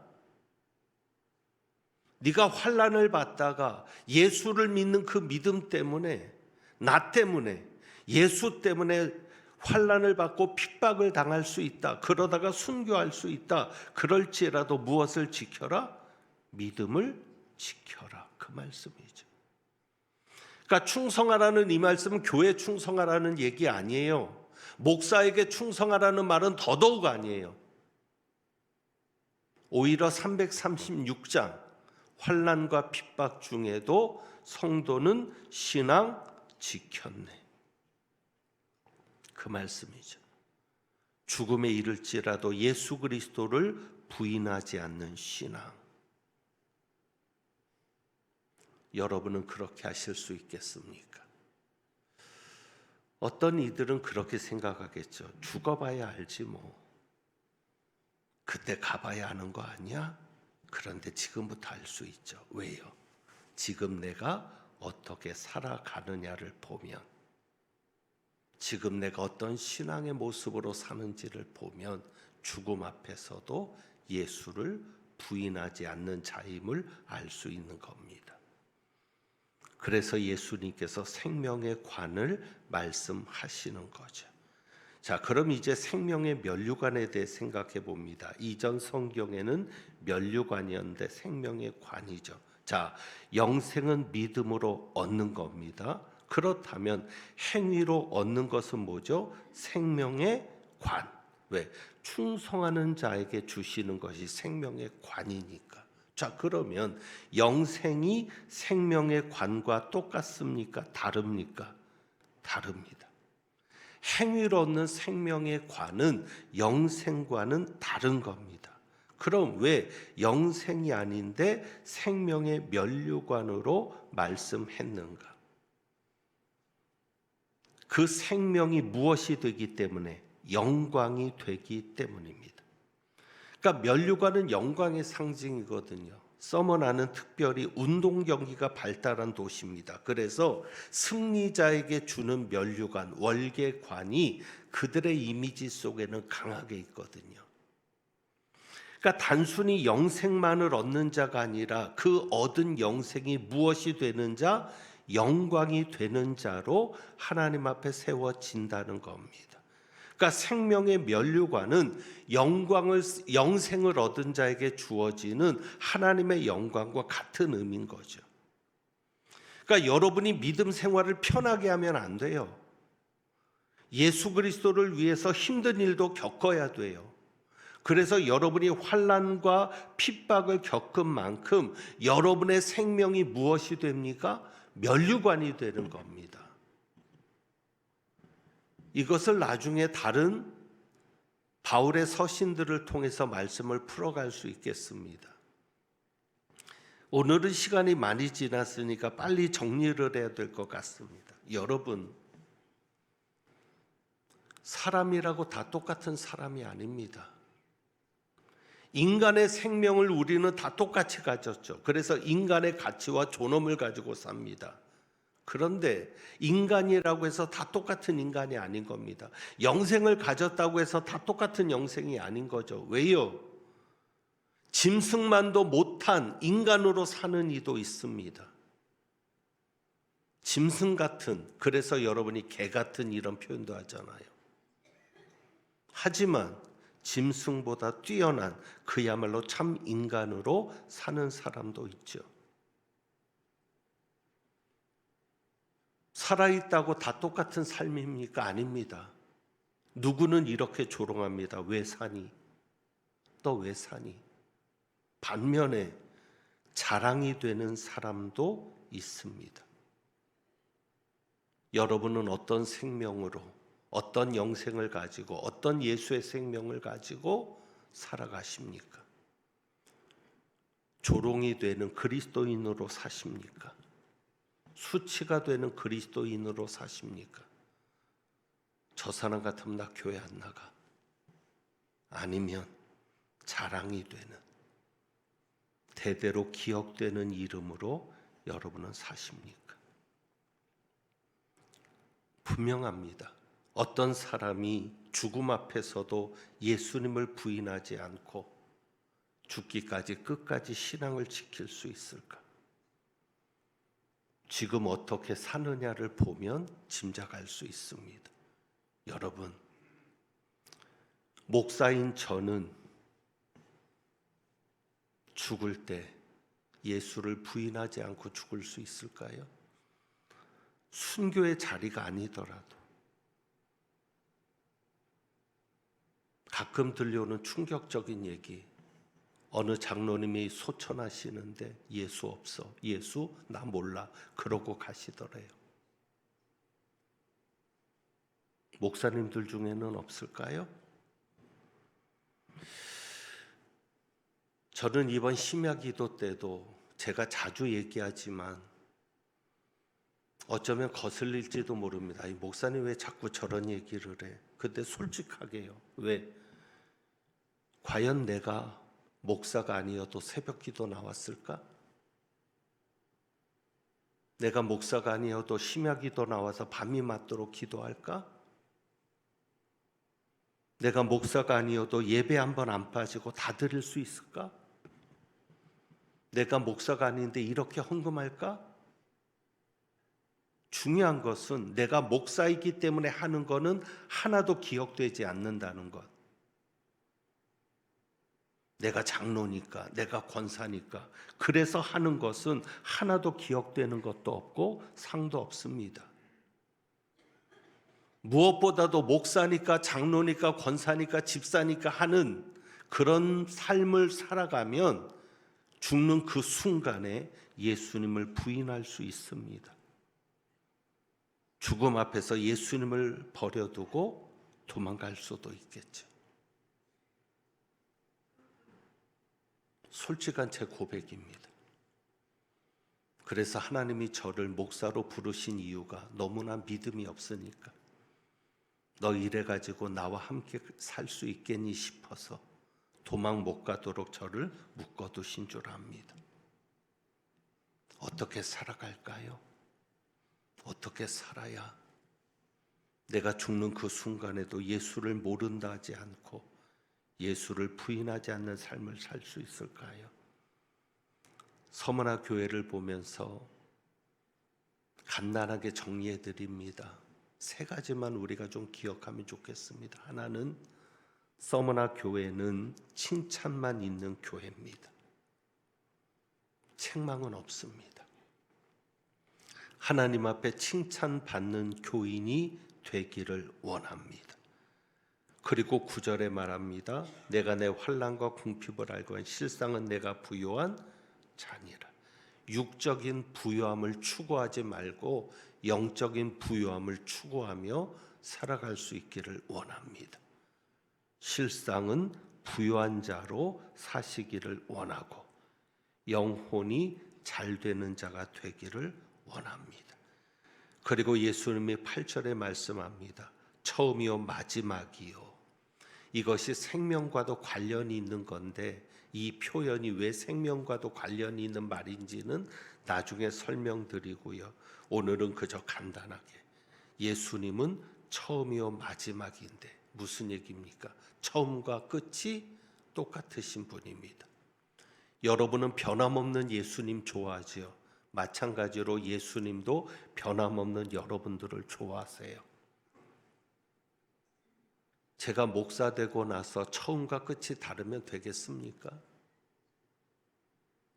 네가 환난을 받다가 예수를 믿는 그 믿음 때문에, 나 때문에, 예수 때문에 환난을 받고 핍박을 당할 수 있다. 그러다가 순교할 수 있다. 그럴지라도 무엇을 지켜라? 믿음을 지켜라. 그 말씀이죠. 그러니까 충성하라는 이 말씀은 교회 충성하라는 얘기 아니에요. 목사에게 충성하라는 말은 더더욱 아니에요. 오히려 336장 환난과 핍박 중에도 성도는 신앙 지켰네. 그 말씀이죠. 죽음에 이를지라도 예수 그리스도를 부인하지 않는 신앙. 여러분은 그렇게 하실 수 있겠습니까? 어떤 이들은 그렇게 생각하겠죠. 죽어봐야 알지 뭐. 그때 가봐야 하는 거 아니야? 그런데 지금부터 알 수 있죠. 왜요? 지금 내가 어떻게 살아가느냐를 보면, 지금 내가 어떤 신앙의 모습으로 사는지를 보면 죽음 앞에서도 예수를 부인하지 않는 자임을 알 수 있는 겁니다. 그래서 예수님께서 생명의 관을 말씀하시는 거죠. 자, 그럼 이제 생명의 면류관에 대해 생각해 봅니다. 이전 성경에는 면류관이었는데 생명의 관이죠. 자, 영생은 믿음으로 얻는 겁니다. 그렇다면 행위로 얻는 것은 뭐죠? 생명의 관. 왜? 충성하는 자에게 주시는 것이 생명의 관이니까. 자, 그러면 영생이 생명의 관과 똑같습니까? 다릅니까? 다릅니다. 행위로 얻는 생명의 관은 영생과는 다른 겁니다. 그럼 왜 영생이 아닌데 생명의 면류관으로 말씀했는가? 그 생명이 무엇이 되기 때문에? 영광이 되기 때문입니다. 그러니까 면류관은 영광의 상징이거든요. 서머나는 특별히 운동 경기가 발달한 도시입니다. 그래서 승리자에게 주는 면류관, 월계관이 그들의 이미지 속에는 강하게 있거든요. 그러니까 단순히 영생만을 얻는 자가 아니라 그 얻은 영생이 무엇이 되는 자? 영광이 되는 자로 하나님 앞에 세워진다는 겁니다. 그러니까 생명의 면류관은 영생을 얻은 자에게 주어지는 하나님의 영광과 같은 의미인 거죠. 그러니까 여러분이 믿음 생활을 편하게 하면 안 돼요. 예수 그리스도를 위해서 힘든 일도 겪어야 돼요. 그래서 여러분이 환난과 핍박을 겪은 만큼 여러분의 생명이 무엇이 됩니까? 면류관이 되는 겁니다. 이것을 나중에 다른 바울의 서신들을 통해서 말씀을 풀어갈 수 있겠습니다. 오늘은 시간이 많이 지났으니까 빨리 정리를 해야 될 것 같습니다. 여러분, 사람이라고 다 똑같은 사람이 아닙니다. 인간의 생명을 우리는 다 똑같이 가졌죠. 그래서 인간의 가치와 존엄을 가지고 삽니다. 그런데 인간이라고 해서 다 똑같은 인간이 아닌 겁니다. 영생을 가졌다고 해서 다 똑같은 영생이 아닌 거죠. 왜요? 짐승만도 못한 인간으로 사는 이도 있습니다. 짐승 같은, 그래서 여러분이 개 같은 이런 표현도 하잖아요. 하지만 짐승보다 뛰어난 그야말로 참 인간으로 사는 사람도 있죠. 살아있다고 다 똑같은 삶입니까? 아닙니다. 누구는 이렇게 조롱합니다. 왜 사니? 너 왜 사니? 반면에 자랑이 되는 사람도 있습니다. 여러분은 어떤 생명으로, 어떤 영생을 가지고, 어떤 예수의 생명을 가지고 살아가십니까? 조롱이 되는 그리스도인으로 사십니까? 수치가 되는 그리스도인으로 사십니까? 저 사람 같으면 나 교회 안 나가. 아니면 자랑이 되는, 대대로 기억되는 이름으로 여러분은 사십니까? 분명합니다. 어떤 사람이 죽음 앞에서도 예수님을 부인하지 않고 죽기까지 끝까지 신앙을 지킬 수 있을까? 지금 어떻게 사느냐를 보면 짐작할 수 있습니다. 여러분, 목사인 저는 죽을 때 예수를 부인하지 않고 죽을 수 있을까요? 순교의 자리가 아니더라도 가끔 들려오는 충격적인 얘기, 어느 장로님이 소천하시는데 예수 없어, 예수 나 몰라, 그러고 가시더래요. 목사님들 중에는 없을까요? 저는 이번 심야기도 때도 제가 자주 얘기하지만 어쩌면 거슬릴지도 모릅니다. 이 목사님 왜 자꾸 저런 얘기를 해? 근데 솔직하게요. 왜? 과연 내가 목사가 아니어도 새벽기도 나왔을까? 내가 목사가 아니어도 심야기도 나와서 밤이 맞도록 기도할까? 내가 목사가 아니어도 예배 한 번 안 빠지고 다 드릴 수 있을까? 내가 목사가 아닌데 이렇게 헌금할까? 중요한 것은 내가 목사이기 때문에 하는 것은 하나도 기억되지 않는다는 것. 내가 장로니까, 내가 권사니까, 그래서 하는 것은 하나도 기억되는 것도 없고 상도 없습니다. 무엇보다도 목사니까, 장로니까, 권사니까, 집사니까 하는 그런 삶을 살아가면 죽는 그 순간에 예수님을 부인할 수 있습니다. 죽음 앞에서 예수님을 버려두고 도망갈 수도 있겠죠. 솔직한 제 고백입니다. 그래서 하나님이 저를 목사로 부르신 이유가 너무나 믿음이 없으니까 너 이래가지고 나와 함께 살 수 있겠니 싶어서 도망 못 가도록 저를 묶어두신 줄 압니다. 어떻게 살아갈까요? 어떻게 살아야 내가 죽는 그 순간에도 예수를 모른다 하지 않고 예수를 부인하지 않는 삶을 살 수 있을까요? 서머나 교회를 보면서 간단하게 정리해 드립니다. 세 가지만 우리가 좀 기억하면 좋겠습니다. 하나는 서머나 교회는 칭찬만 있는 교회입니다. 책망은 없습니다. 하나님 앞에 칭찬받는 교인이 되기를 원합니다. 그리고 9절에 말합니다. 내가 내 환난과 궁핍을 알고 실상은 내가 부요한 자니라. 육적인 부요함을 추구하지 말고 영적인 부요함을 추구하며 살아갈 수 있기를 원합니다. 실상은 부요한 자로 사시기를 원하고 영혼이 잘 되는 자가 되기를 원합니다. 그리고 예수님이 8절에 말씀합니다. 처음이요 마지막이요. 이것이 생명과도 관련이 있는 건데 이 표현이 왜 생명과도 관련이 있는 말인지는 나중에 설명드리고요. 오늘은 그저 간단하게 예수님은 처음이요 마지막인데 무슨 얘기입니까? 처음과 끝이 똑같으신 분입니다. 여러분은 변함없는 예수님 좋아하지요. 마찬가지로 예수님도 변함없는 여러분들을 좋아하세요. 제가 목사 되고 나서 처음과 끝이 다르면 되겠습니까?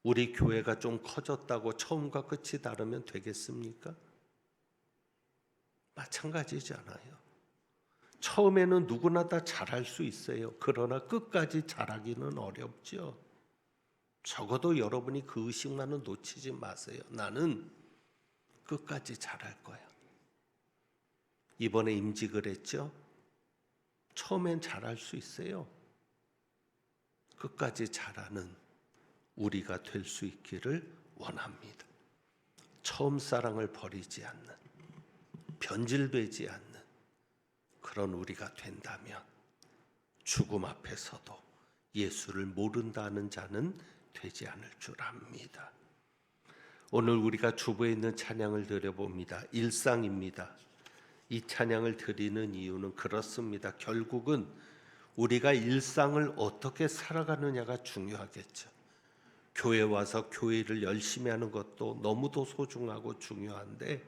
우리 교회가 좀 커졌다고 처음과 끝이 다르면 되겠습니까? 마찬가지잖아요. 처음에는 누구나 다 잘할 수 있어요. 그러나 끝까지 잘하기는 어렵죠. 적어도 여러분이 그 의식만은 놓치지 마세요. 나는 끝까지 잘할 거야. 이번에 임직을 했죠? 처음엔 잘할 수 있어요. 끝까지 잘하는 우리가 될 수 있기를 원합니다. 처음 사랑을 버리지 않는, 변질되지 않는 그런 우리가 된다면 죽음 앞에서도 예수를 모른다는 자는 되지 않을 줄 압니다. 오늘 우리가 주보에 있는 찬양을 드려봅니다. 일상입니다. 이 찬양을 드리는 이유는 그렇습니다. 결국은 우리가 일상을 어떻게 살아가느냐가 중요하겠죠. 교회 와서 교회를 열심히 하는 것도 너무도 소중하고 중요한데,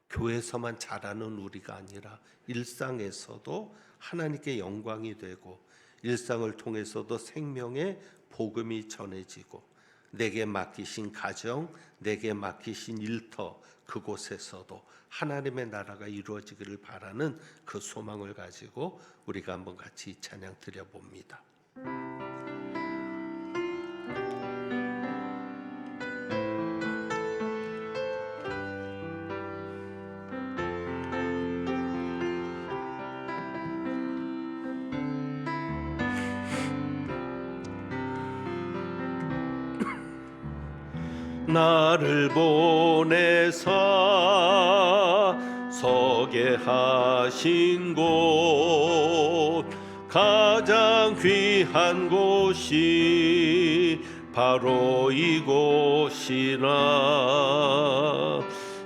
교회에서만 잘하는 우리가 아니라 일상에서도 하나님께 영광이 되고, 일상을 통해서도 생명의 복음이 전해지고, 내게 맡기신 가정, 내게 맡기신 일터, 그곳에서도 하나님의 나라가 이루어지기를 바라는 그 소망을 가지고 우리가 한번 같이 이 찬양 드려봅니다. 나를 보내사 서게 하신 곳, 가장 귀한 곳이 바로 이곳이라.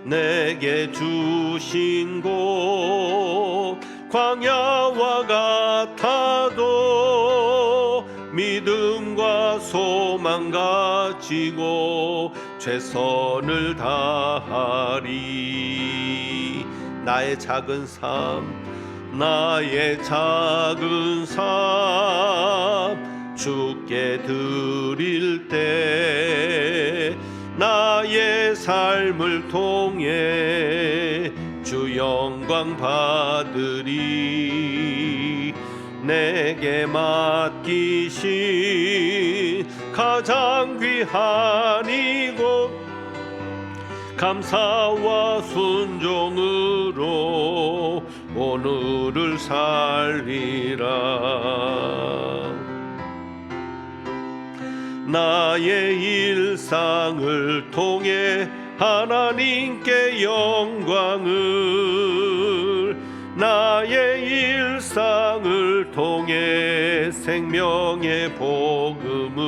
내게 주신 곳 광야와 같아도 믿음과 소망 가지고 최선을 다하리. 나의 작은 삶, 나의 작은 삶 주께 드릴 때, 나의 삶을 통해 주 영광 받으리. 내게 맡기신 가장 귀한 이곳, 감사와 순종으로 오늘을 살리라. 나의 일상을 통해 하나님께 영광을, 나의 일상을 통해 생명의 복음을,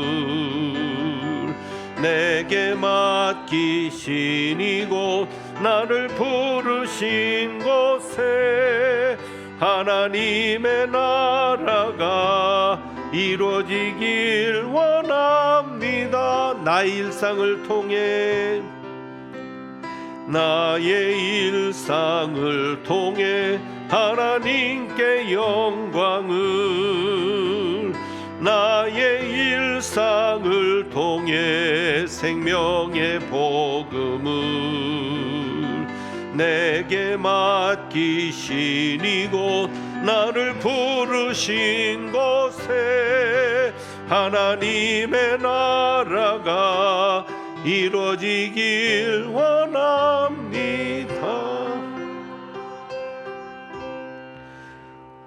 내게 맡기신 이곳, 나를 부르신 곳에 하나님의 나라가 이루어지길 원합니다. 나의 일상을 통해, 나의 일상을 통해 하나님께 영광을, 나의 일상을 통해 생명의 복음을, 내게 맡기신 이곳, 나를 부르신 곳에 하나님의 나라가 이루어지길 원합니다.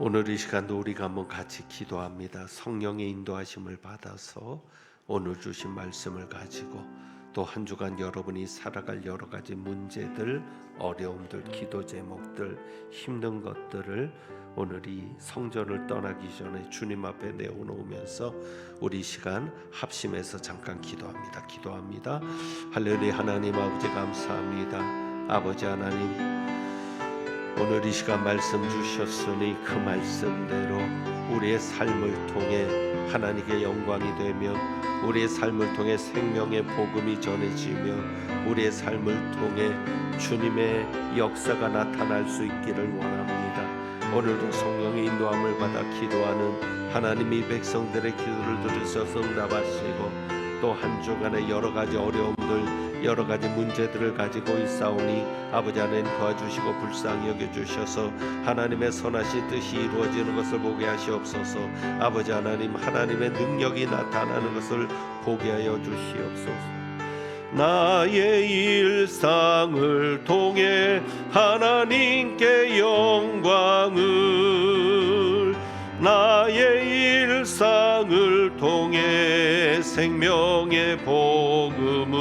오늘 이 시간도 우리가 한번 같이 기도합니다. 성령의 인도하심을 받아서 오늘 주신 말씀을 가지고 또 한 주간 여러분이 살아갈 여러 가지 문제들, 어려움들, 기도 제목들, 힘든 것들을 오늘 이 성전을 떠나기 전에 주님 앞에 내어놓으면서 우리 시간 합심해서 잠깐 기도합니다. 할렐루야. 하나님 아버지 감사합니다. 아버지 하나님, 오늘 이 시간 말씀 주셨으니 그 말씀대로 우리의 삶을 통해 하나님께 영광이 되며, 우리의 삶을 통해 생명의 복음이 전해지며, 우리의 삶을 통해 주님의 역사가 나타날 수 있기를 원합니다. 오늘도 성령의 인도함을 받아 기도하는 하나님의 백성들의 기도를 들으셔서 응답하시고, 또 한 주간의 여러 가지 어려움들, 여러 가지 문제들을 가지고 있사오니 아버지 하나님 도와주시고 불쌍히 여겨주셔서 하나님의 선하신 뜻이 이루어지는 것을 보게 하시옵소서. 아버지 하나님, 하나님의 능력이 나타나는 것을 보게 하여 주시옵소서. 나의 일상을 통해 하나님께 영광을, 나의 일상을 통해 생명의 복음을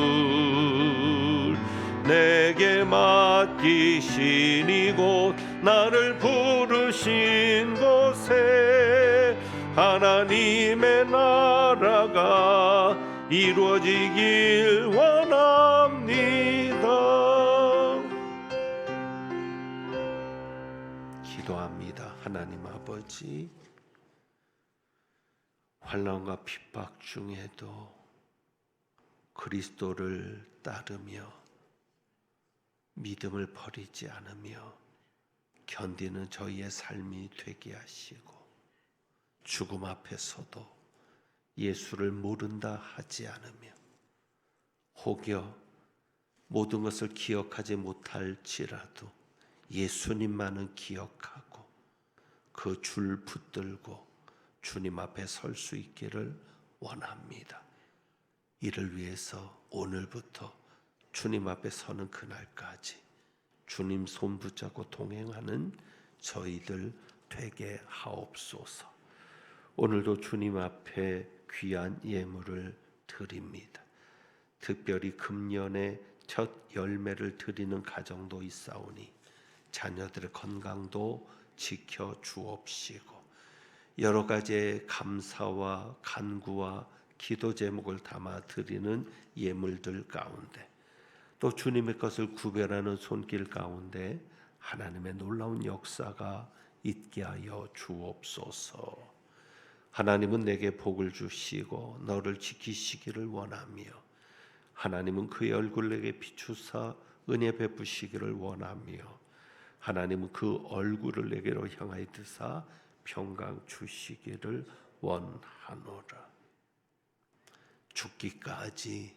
내게 맡기신 이곳, 나를 부르신 곳에 하나님의 나라가 이루어지길 원합니다. 기도합니다. 하나님 아버지, 환난과 핍박 중에도 그리스도를 따르며 믿음을 버리지 않으며 견디는 저희의 삶이 되게 하시고, 죽음 앞에서도 예수를 모른다 하지 않으며, 혹여 모든 것을 기억하지 못할지라도 예수님만은 기억하고 그 줄 붙들고 주님 앞에 설 수 있기를 원합니다. 이를 위해서 오늘부터 주님 앞에 서는 그날까지 주님 손 붙잡고 동행하는 저희들 되게 하옵소서. 오늘도 주님 앞에 귀한 예물을 드립니다. 특별히 금년에 첫 열매를 드리는 가정도 있사오니 자녀들의 건강도 지켜 주옵시고, 여러 가지의 감사와 간구와 기도 제목을 담아 드리는 예물들 가운데 또 주님의 것을 구별하는 손길 가운데 하나님의 놀라운 역사가 있게 하여 주옵소서. 하나님은 내게 복을 주시고 너를 지키시기를 원하며, 하나님은 그의 얼굴 내게 비추사 은혜 베푸시기를 원하며, 하나님은 그 얼굴을 내게로 향하여 드사 평강 주시기를 원하노라. 죽기까지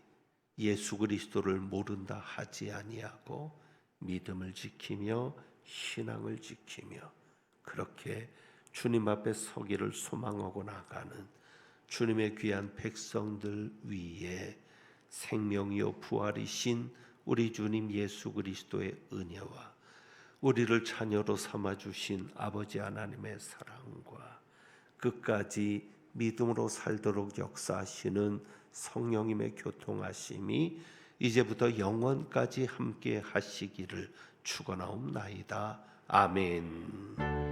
예수 그리스도를 모른다 하지 아니하고 믿음을 지키며 신앙을 지키며 그렇게 주님 앞에 서기를 소망하고 나가는 주님의 귀한 백성들 위에 생명이요 부활이신 우리 주님 예수 그리스도의 은혜와 우리를 자녀로 삼아주신 아버지 하나님의 사랑과 끝까지 믿음으로 살도록 역사하시는 성령님의 교통하심이 이제부터 영원까지 함께 하시기를 축원하옵나이다. 아멘.